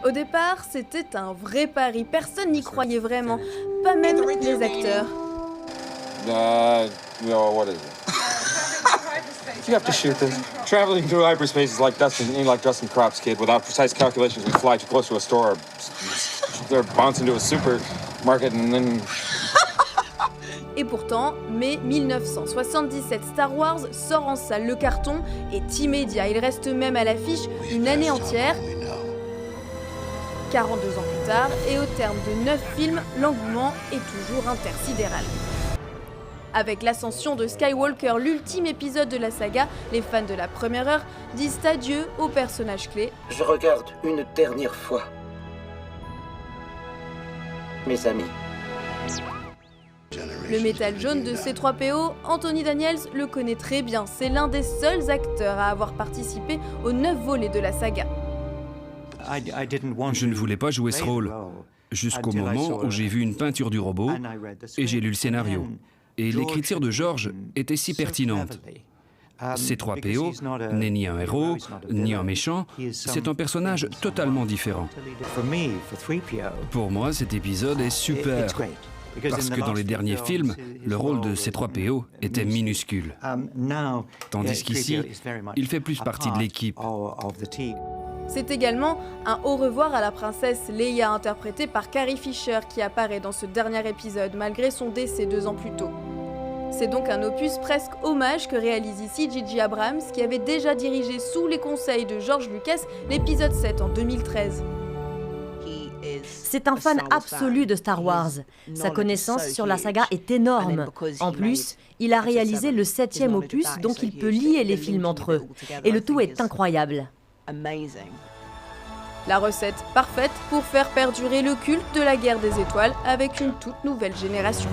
Au départ, c'était un vrai pari, personne n'y croyait vraiment, pas même les acteurs. No, what is it? You have to shoot this. Traveling through hyperspace is like Dustin Crop's kid. Without precise calculations, we fly too close to a store. They're bounced into a supermarket and then... Et pourtant, mai 1977, Star Wars sort en salle, le carton est immédiat, il reste même à l'affiche une année entière. 42 ans plus tard, et au terme de 9 films, l'engouement est toujours intersidéral. Avec l'ascension de Skywalker, l'ultime épisode de la saga, les fans de la première heure disent adieu aux personnages clés. Je regarde une dernière fois mes amis. Le métal jaune de C3PO, Anthony Daniels le connaît très bien, c'est l'un des seuls acteurs à avoir participé aux 9 volets de la saga. Je ne voulais pas jouer ce rôle, jusqu'au moment où j'ai vu une peinture du robot et j'ai lu le scénario. Et l'écriture de George était si pertinente. C3PO n'est ni un héros, ni un méchant, c'est un personnage totalement différent. Pour moi, cet épisode est super, parce que dans les derniers films, le rôle de C3PO était minuscule. Tandis qu'ici, il fait plus partie de l'équipe. C'est également un au revoir à la princesse Leia, interprétée par Carrie Fisher, qui apparaît dans ce dernier épisode, malgré son décès 2 ans plus tôt. C'est donc un opus presque hommage que réalise ici J.J. Abrams, qui avait déjà dirigé sous les conseils de George Lucas l'épisode 7 en 2013. C'est un fan absolu de Star Wars. Sa connaissance sur la saga est énorme. En plus, il a réalisé le 7e opus, donc il peut lier les films entre eux. Et le tout est incroyable. La recette parfaite pour faire perdurer le culte de la guerre des étoiles avec une toute nouvelle génération.